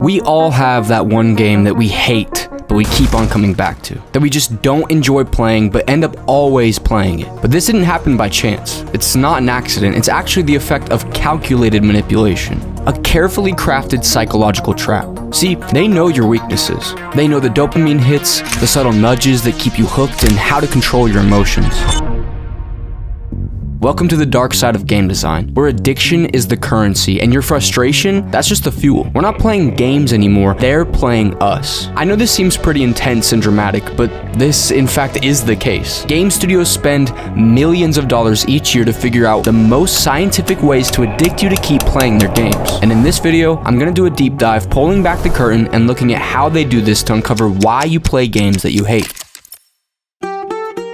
We all have that one game that we hate, but we keep on coming back to, that we just don't enjoy playing but end up always playing it. But this didn't happen by chance. It's not an accident, it's actually the effect of calculated manipulation. A carefully crafted psychological trap. See, they know your weaknesses. They know the dopamine hits, the subtle nudges that keep you hooked, and how to control your emotions. Welcome to the dark side of game design, where addiction is the currency and your frustration, that's just the fuel. We're not playing games anymore, they're playing us. I know this seems pretty intense and dramatic, but this in fact is the case. Game studios spend millions of dollars each year to figure out the most scientific ways to addict you to keep playing their games. And in this video, I'm gonna do a deep dive, pulling back the curtain and looking at how they do this to uncover why you play games that you hate.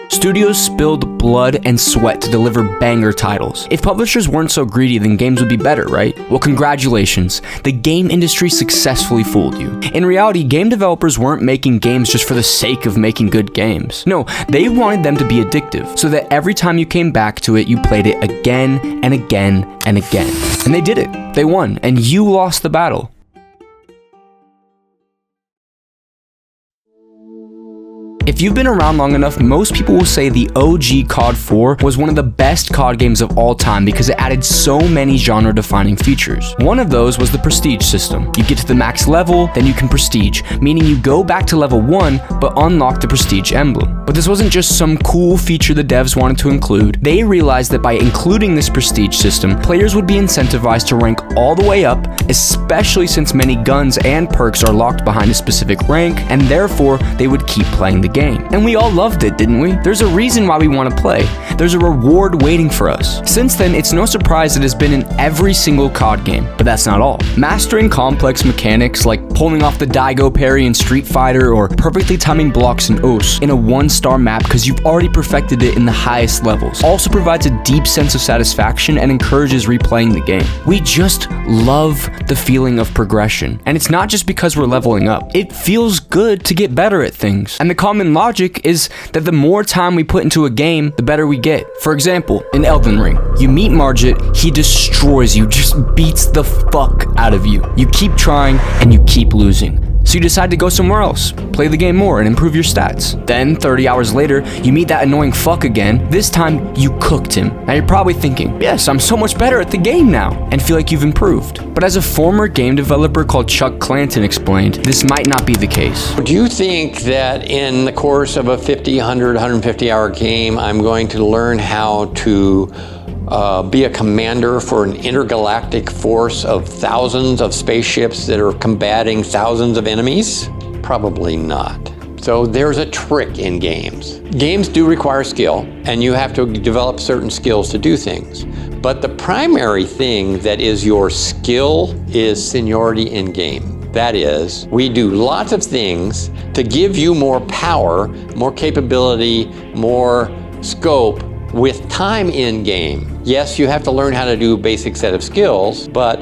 Studios spilled blood and sweat to deliver banger titles. If publishers weren't so greedy, then games would be better, right? Well, congratulations. The game industry successfully fooled you. In reality, game developers weren't making games just for the sake of making good games. No, they wanted them to be addictive, so that every time you came back to it, you played it again and again and again. And they did it. They won, and you lost the battle. If you've been around long enough, most people will say the OG COD 4 was one of the best COD games of all time because it added so many genre-defining features. One of those was the prestige system. You get to the max level, then you can prestige, meaning you go back to level 1, but unlock the prestige emblem. But this wasn't just some cool feature the devs wanted to include. They realized that by including this prestige system, players would be incentivized to rank all the way up, especially since many guns and perks are locked behind a specific rank, and therefore they would keep playing the game. And we all loved it, didn't we? There's a reason why we want to play. There's a reward waiting for us. Since then, it's no surprise it has been in every single COD game, but that's not all. Mastering complex mechanics like pulling off the Daigo parry in Street Fighter or perfectly timing blocks in OS in a 1-star map because you've already perfected it in the highest levels also provides a deep sense of satisfaction and encourages replaying the game. We just love the feeling of progression, and it's not just because we're leveling up. It feels good to get better at things, and the common logic is that the more time we put into a game, the better we get. For example, in Elden Ring, you meet Margit, he destroys you, just beats the fuck out of you. You keep trying and you keep losing. So you decide to go somewhere else, play the game more, and improve your stats. Then, 30 hours later, you meet that annoying fuck again. This time, you cooked him. Now you're probably thinking, yes, I'm so much better at the game now, and feel like you've improved. But as a former game developer called Chuck Clanton explained, this might not be the case. Do you think that in the course of a 50, 100, 150 hour game, I'm going to learn how to be a commander for an intergalactic force of thousands of spaceships that are combating thousands of enemies? Probably not. So there's a trick in games. Games do require skill, and you have to develop certain skills to do things. But the primary thing that is your skill is seniority in game. That is, we do lots of things to give you more power, more capability, more scope with time in game. Yes, you have to learn how to do a basic set of skills, but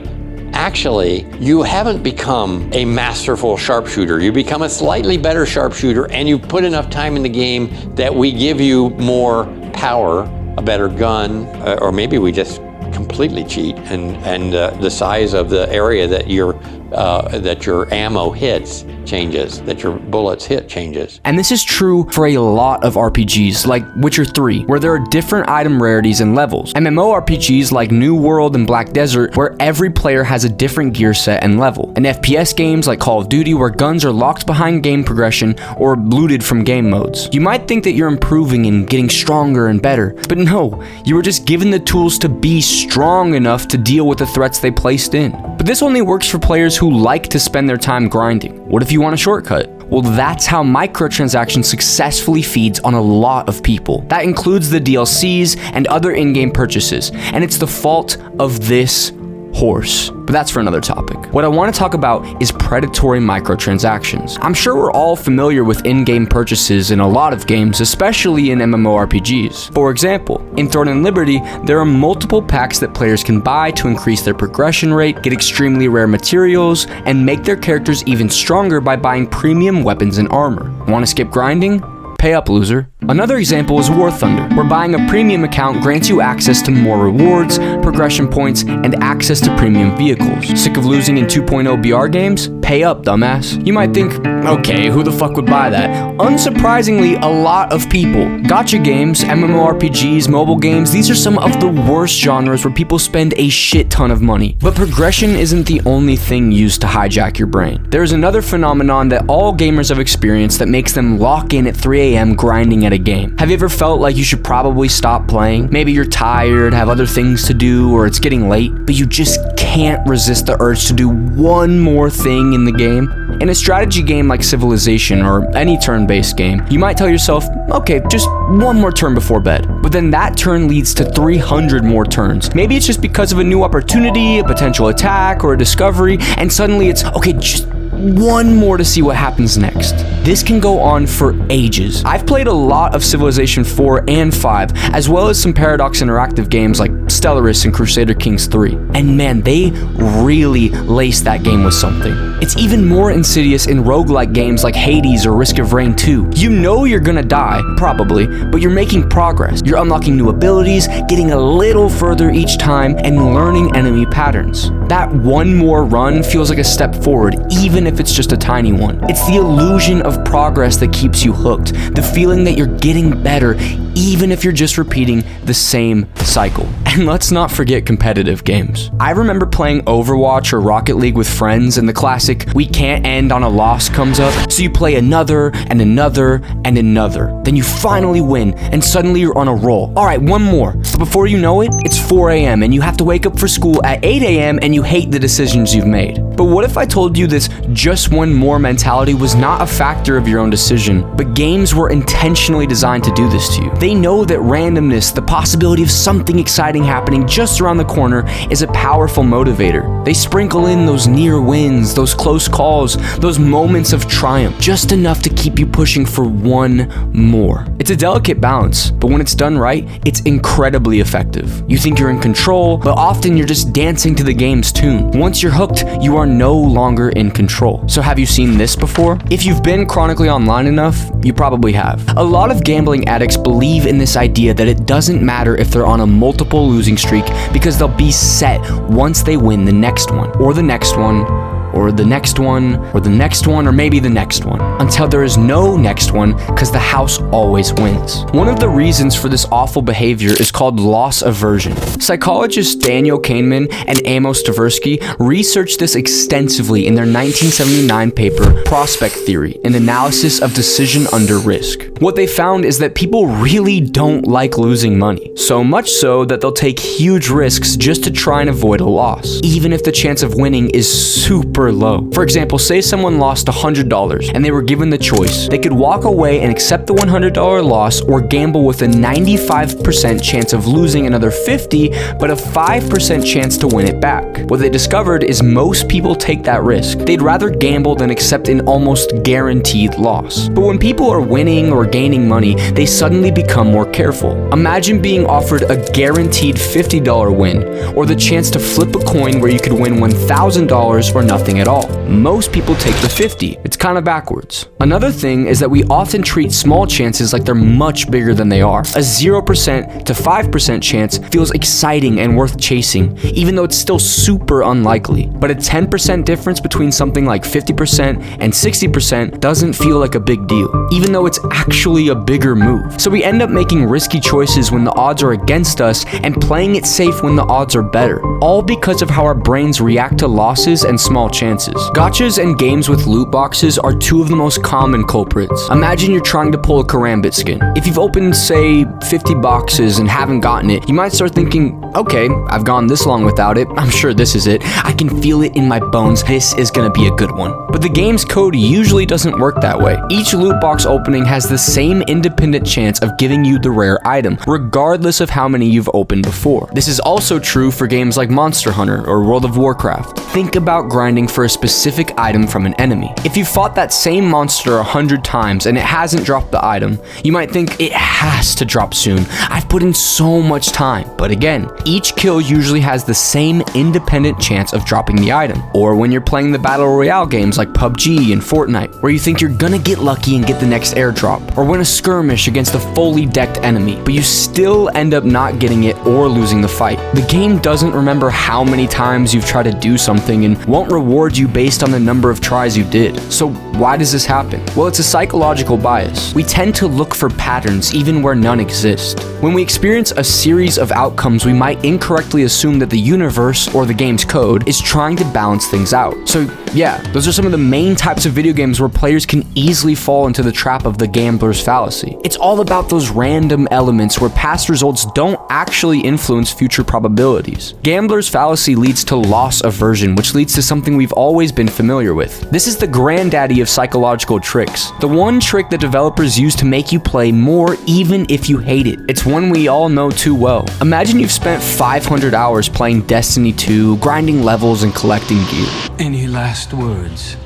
actually, you haven't become a masterful sharpshooter. You become a slightly better sharpshooter, and you put enough time in the game that we give you more power, a better gun, or maybe we just completely cheat, and the size of the area that your ammo hits changes, that your bullets hit changes. And this is true for a lot of RPGs like Witcher 3, where there are different item rarities and levels. MMORPGs like New World and Black Desert, where every player has a different gear set and level. And FPS games like Call of Duty, where guns are locked behind game progression or looted from game modes. You might think that you're improving and getting stronger and better, but no, you were just given the tools to be strong enough to deal with the threats they placed in. But this only works for players who like to spend their time grinding. What if you want a shortcut? Well, that's how microtransactions successfully feeds on a lot of people. That includes the DLCs and other in-game purchases, and it's the fault of this horse. But that's for another topic. What I want to talk about is predatory microtransactions. I'm sure we're all familiar with in-game purchases in a lot of games, especially in MMORPGs. For example, in Throne and Liberty, there are multiple packs that players can buy to increase their progression rate, get extremely rare materials, and make their characters even stronger by buying premium weapons and armor. Want to skip grinding? Pay up, loser. Another example is War Thunder, where buying a premium account grants you access to more rewards, progression points, and access to premium vehicles. Sick of losing in 2.0 BR games? Pay up, dumbass. You might think, okay, who the fuck would buy that? Unsurprisingly, a lot of people. Gacha games, MMORPGs, mobile games, these are some of the worst genres where people spend a shit ton of money. But progression isn't the only thing used to hijack your brain. There's another phenomenon that all gamers have experienced that makes them lock in at 3 a.m. grinding at a game. Have you ever felt like you should probably stop playing? Maybe you're tired, have other things to do, or it's getting late, but you just can't resist the urge to do one more thing in the game. In a strategy game like Civilization or any turn-based game, you might tell yourself, okay, just one more turn before bed. But then that turn leads to 300 more turns. Maybe it's just because of a new opportunity, a potential attack, or a discovery, and suddenly it's, okay, just one more to see what happens next. This can go on for ages. I've played a lot of Civilization 4 and 5, as well as some Paradox Interactive games like Stellaris and Crusader Kings 3. And man, they really lace that game with something. It's even more insidious in roguelike games like Hades or Risk of Rain 2. You know you're gonna die, probably, but you're making progress. You're unlocking new abilities, getting a little further each time, and learning enemy patterns. That one more run feels like a step forward, even if it's just a tiny one. It's the illusion of progress that keeps you hooked, the feeling that you're getting better, even if you're just repeating the same cycle. And let's not forget competitive games. I remember playing Overwatch or Rocket League with friends, and the classic "we can't end on a loss" comes up, so you play another and another and another. Then you finally win, and suddenly you're on a roll. Alright, one more. But before you know it, it's 4 a.m. and you have to wake up for school at 8 a.m. and you hate the decisions you've made. But what if I told you this just one more mentality was not a factor of your own decision, but games were intentionally designed to do this to you? They know that randomness, the possibility of something exciting happening just around the corner, is a powerful motivator. They sprinkle in those near wins, those close calls, those moments of triumph, just enough to keep you pushing for one more. It's a delicate balance, but when it's done right, it's incredibly effective. You think you're in control, but often you're just dancing to the game's tune. Once you're hooked, you are no longer in control. So have you seen this before? If you've been chronically online enough, you probably have. A lot of gambling addicts believe in this idea that it doesn't matter if they're on a multiple losing streak because they'll be set once they win the next one, or the next one, or the next one, or the next one, or maybe the next one, until there is no next one because the house always wins. One of the reasons for this awful behavior is called loss aversion. Psychologists Daniel Kahneman and Amos Tversky researched this extensively in their 1979 paper, Prospect Theory, an analysis of decision under risk. What they found is that people really don't like losing money, so much so that they'll take huge risks just to try and avoid a loss, even if the chance of winning is super low. For example, say someone lost $100 and they were given the choice. They could walk away and accept the $100 loss, or gamble with a 95% chance of losing another $50, but a 5% chance to win it back. What they discovered is most people take that risk. They'd rather gamble than accept an almost guaranteed loss. But when people are winning or gaining money, they suddenly become more careful. Imagine being offered a guaranteed $50 win, or the chance to flip a coin where you could win $1,000 for nothing at all. Most people take the 50. It's kind of backwards. Another thing is that we often treat small chances like they're much bigger than they are. A 0% to 5% chance feels exciting and worth chasing, even though it's still super unlikely. But a 10% difference between something like 50% and 60% doesn't feel like a big deal, even though it's actually a bigger move. So we end up making risky choices when the odds are against us and playing it safe when the odds are better, all because of how our brains react to losses and small chances. Gachas and games with loot boxes are two of the most common culprits. Imagine you're trying to pull a Karambit skin. If you've opened, say, 50 boxes and haven't gotten it, you might start thinking, okay, I've gone this long without it, I'm sure this is it. I can feel it in my bones, this is gonna be a good one. But the game's code usually doesn't work that way. Each loot box opening has the same independent chance of giving you the rare item, regardless of how many you've opened before. This is also true for games like Monster Hunter or World of Warcraft. Think about grinding for a specific item from an enemy. If you fought that same monster 100 times and it hasn't dropped the item, you might think it has to drop soon. I've put in so much time. But again, each kill usually has the same independent chance of dropping the item. Or when you're playing the Battle Royale games like PUBG and Fortnite, where you think you're gonna get lucky and get the next airdrop, or win a skirmish against a fully decked enemy, but you still end up not getting it or losing the fight. The game doesn't remember how many times you've tried to do something and won't reward you based on the number of tries you did. So why does this happen? Well, it's a psychological bias. We tend to look for patterns even where none exist. When we experience a series of outcomes, we might incorrectly assume that the universe or the game's code is trying to balance things out. So yeah, those are some of the main types of video games where players can easily fall into the trap of the gambler's fallacy. It's all about those random elements where past results don't actually influence future probabilities. Gambler's fallacy leads to loss aversion, which leads to something we've always been familiar with. This is the granddaddy of psychological tricks. The one trick that developers use to make you play more even if you hate it. It's one we all know too well. Imagine you've spent 500 hours playing Destiny 2, grinding levels and collecting gear. Any last words?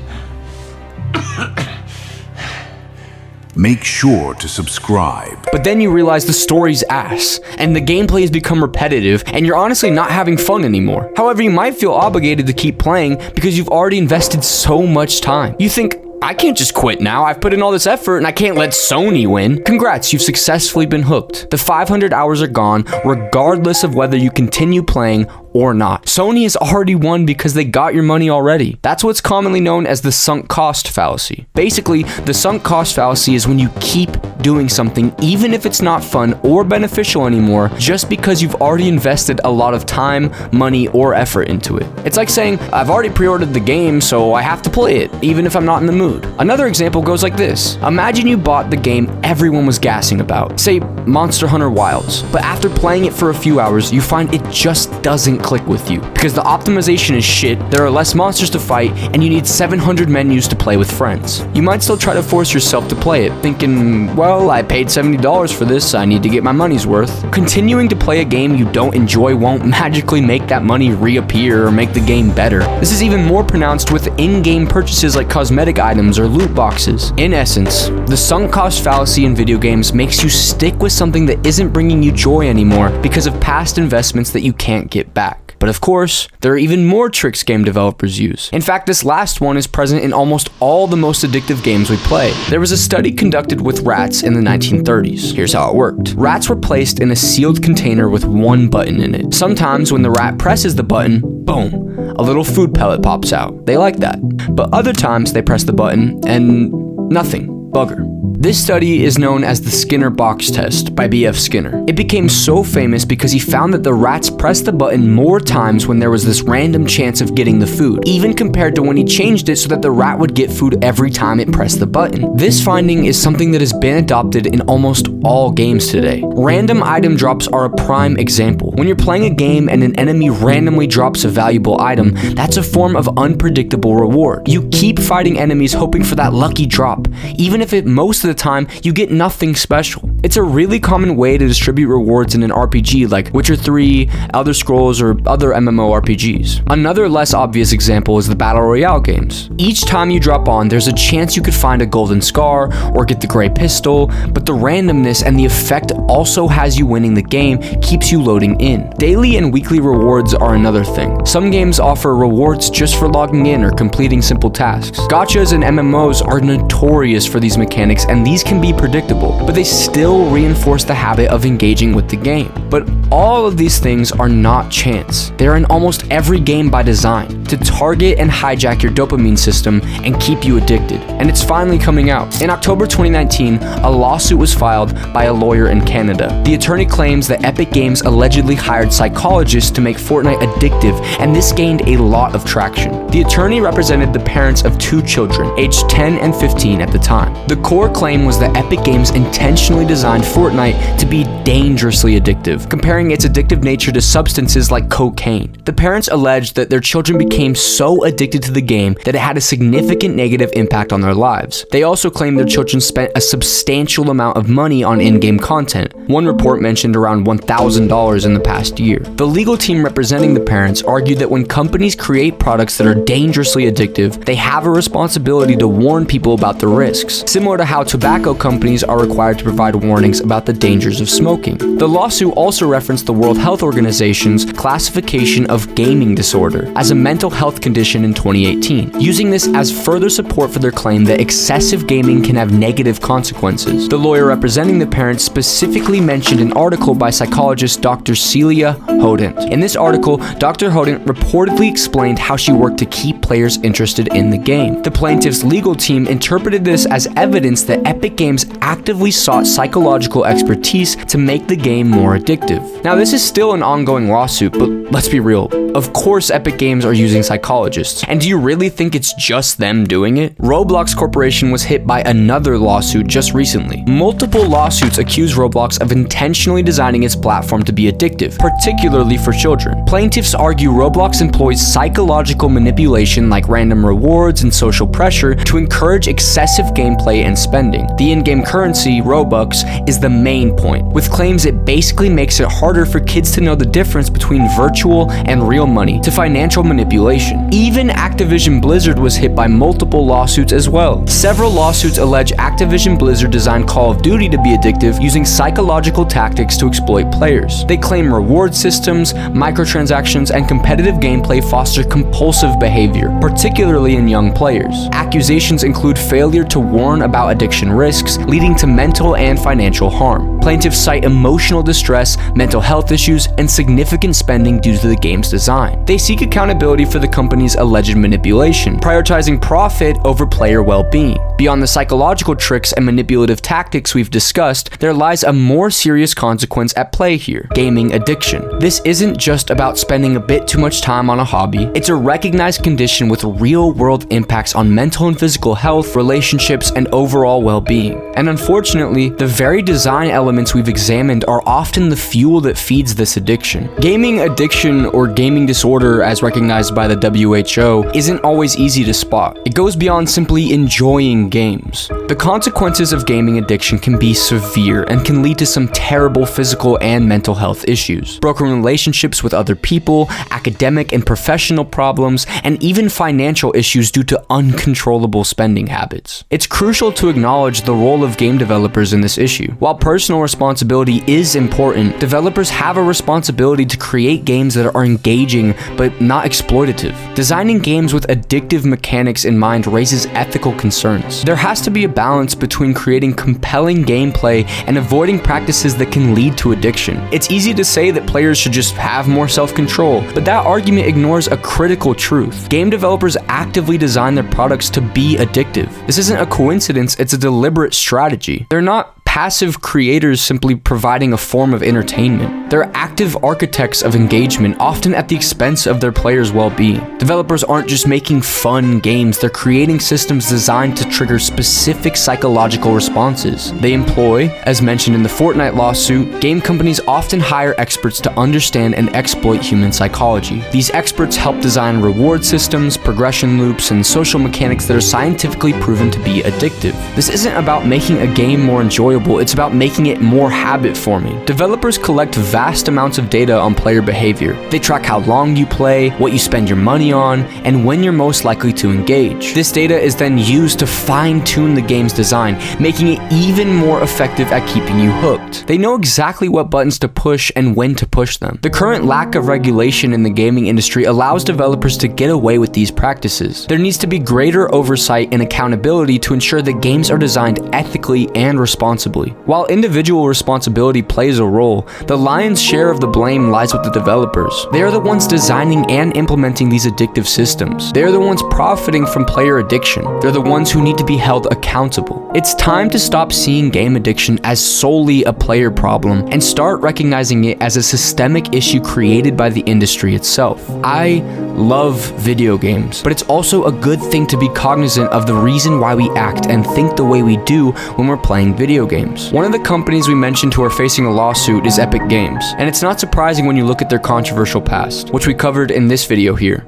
Make sure to subscribe. But then you realize the story's ass, and the gameplay has become repetitive, and you're honestly not having fun anymore. However, you might feel obligated to keep playing because you've already invested so much time. You think, I can't just quit now. I've put in all this effort and I can't let Sony win. Congrats, you've successfully been hooked. The 500 hours are gone, regardless of whether you continue playing or not. Sony has already won because they got your money already. That's what's commonly known as the sunk cost fallacy. Basically, the sunk cost fallacy is when you keep doing something even if it's not fun or beneficial anymore just because you've already invested a lot of time, money, or effort into it. It's like saying, I've already pre-ordered the game, so I have to play it, even if I'm not in the mood. Another example goes like this. Imagine you bought the game everyone was gassing about, say Monster Hunter Wilds, but after playing it for a few hours, you find it just doesn't click with you because the optimization is shit, there are less monsters to fight, and you need 700 menus to play with friends. You might still try to force yourself to play it, thinking, well, I paid $70 for this, I need to get my money's worth. Continuing to play a game you don't enjoy won't magically make that money reappear or make the game better. This is even more pronounced with in-game purchases like cosmetic items or loot boxes. In essence, the sunk cost fallacy in video games makes you stick with something that isn't bringing you joy anymore because of past investments that you can't get back. But of course, there are even more tricks game developers use. In fact, this last one is present in almost all the most addictive games we play. There was a study conducted with rats in the 1930s. Here's how it worked. Rats were placed in a sealed container with one button in it. Sometimes when the rat presses the button, boom, a little food pellet pops out. They like that. But other times they press the button and nothing. Bugger. This study is known as the Skinner box test by B.F. Skinner. It became so famous because he found that the rats pressed the button more times when there was this random chance of getting the food, even compared to when he changed it so that the rat would get food every time it pressed the button. This finding is something that has been adopted in almost all games today. Random item drops are a prime example. When you're playing a game and an enemy randomly drops a valuable item, that's a form of unpredictable reward. You keep fighting enemies hoping for that lucky drop, even if most of the time you get nothing special. It's a really common way to distribute rewards in an RPG like Witcher 3, Elder Scrolls, or other MMORPGs. Another less obvious example is the Battle Royale games. Each time you drop on, there's a chance you could find a golden scar or get the gray pistol, but the randomness and the effect also has you winning the game keeps you loading in. Daily and weekly rewards are another thing. Some games offer rewards just for logging in or completing simple tasks. Gachas and MMOs are notorious for these mechanics, and these can be predictable, but they still reinforce the habit of engaging with the game. But all of these things are not chance. They're in almost every game by design, to target and hijack your dopamine system and keep you addicted. And it's finally coming out. In October 2019, a lawsuit was filed by a lawyer in Canada. The attorney claims that Epic Games allegedly hired psychologists to make Fortnite addictive, and this gained a lot of traction. The attorney represented the parents of 2 children, aged 10 and 15 at the time. The core claim was that Epic Games intentionally designed designed Fortnite to be dangerously addictive, comparing its addictive nature to substances like cocaine. The parents alleged that their children became so addicted to the game that it had a significant negative impact on their lives. They also claimed their children spent a substantial amount of money on in-game content. One report mentioned around $1,000 in the past year. The legal team representing the parents argued that when companies create products that are dangerously addictive, they have a responsibility to warn people about the risks, similar to how tobacco companies are required to provide warnings about the dangers of smoking. The lawsuit also referenced the World Health Organization's classification of gaming disorder as a mental health condition in 2018, using this as further support for their claim that excessive gaming can have negative consequences. The lawyer representing the parents specifically mentioned an article by psychologist Dr. Celia Hodent. In this article, Dr. Hodent reportedly explained how she worked to keep players interested in the game. The plaintiff's legal team interpreted this as evidence that Epic Games actively sought psychological expertise to make the game more addictive. Now, this is still an ongoing lawsuit, but let's be real. Of course, Epic Games are using psychologists. And do you really think it's just them doing it? Roblox Corporation was hit by another lawsuit just recently. Multiple lawsuits accuse Roblox of intentionally designing its platform to be addictive, particularly for children. Plaintiffs argue Roblox employs psychological manipulation like random rewards and social pressure to encourage excessive gameplay and spending. The in-game currency, Robux, is the main point, with claims it basically makes it harder for kids to know the difference between virtual and real money to financial manipulation. Even Activision Blizzard was hit by multiple lawsuits as well. Several lawsuits allege Activision Blizzard designed Call of Duty to be addictive using psychological tactics to exploit players. They claim reward systems, microtransactions, and competitive gameplay foster compulsive behavior, particularly in young players. Accusations include failure to warn about addiction risks, leading to mental and financial harm. Plaintiffs cite emotional distress, mental health issues, and significant spending due to the game's design. They seek accountability for the company's alleged manipulation, prioritizing profit over player well-being. Beyond the psychological tricks and manipulative tactics we've discussed, there lies a more serious consequence at play here: gaming addiction. This isn't just about spending a bit too much time on a hobby. It's a recognized condition with real-world impacts on mental and physical health, relationships, and overall well-being. And unfortunately, the very design elements we've examined are often the fuel that feeds this addiction. Gaming addiction, or gaming disorder as recognized by the WHO, isn't always easy to spot. It goes beyond simply enjoying games. The consequences of gaming addiction can be severe and can lead to some terrible physical and mental health issues. Broken relationships with other people, academic and professional problems, and even financial issues due to uncontrollable spending habits. It's crucial to acknowledge the role of game developers in this issue. While personal responsibility is important, developers have a responsibility to create games that are engaging but not exploitative. Designing games with addictive mechanics in mind raises ethical concerns. There has to be a balance between creating compelling gameplay and avoiding practices that can lead to addiction. It's easy to say that players should just have more self-control, but that argument ignores a critical truth. Game developers actively design their products to be addictive. This isn't a coincidence, it's a deliberate strategy. They're not passive creators simply providing a form of entertainment. They're active architects of engagement, often at the expense of their players' well-being. Developers aren't just making fun games, they're creating systems designed to trigger specific psychological responses. They employ, as mentioned in the Fortnite lawsuit, game companies often hire experts to understand and exploit human psychology. These experts help design reward systems, progression loops, and social mechanics that are scientifically proven to be addictive. This isn't about making a game more enjoyable, it's about making it more habit-forming. Developers collect vast amounts of data on player behavior. They track how long you play, what you spend your money on, and when you're most likely to engage. This data is then used to fine-tune the game's design, making it even more effective at keeping you hooked. They know exactly what buttons to push and when to push them. The current lack of regulation in the gaming industry allows developers to get away with these practices. There needs to be greater oversight and accountability to ensure that games are designed ethically and responsibly. While individual responsibility plays a role, the lion's share of the blame lies with the developers. They are the ones designing and implementing these addictive systems. They are the ones profiting from player addiction. They're the ones who need to be held accountable. It's time to stop seeing game addiction as solely a player problem and start recognizing it as a systemic issue created by the industry itself. I love video games, but it's also a good thing to be cognizant of the reason why we act and think the way we do when we're playing video games. games. One of the companies we mentioned who are facing a lawsuit is Epic Games, and it's not surprising when you look at their controversial past, which we covered in this video here.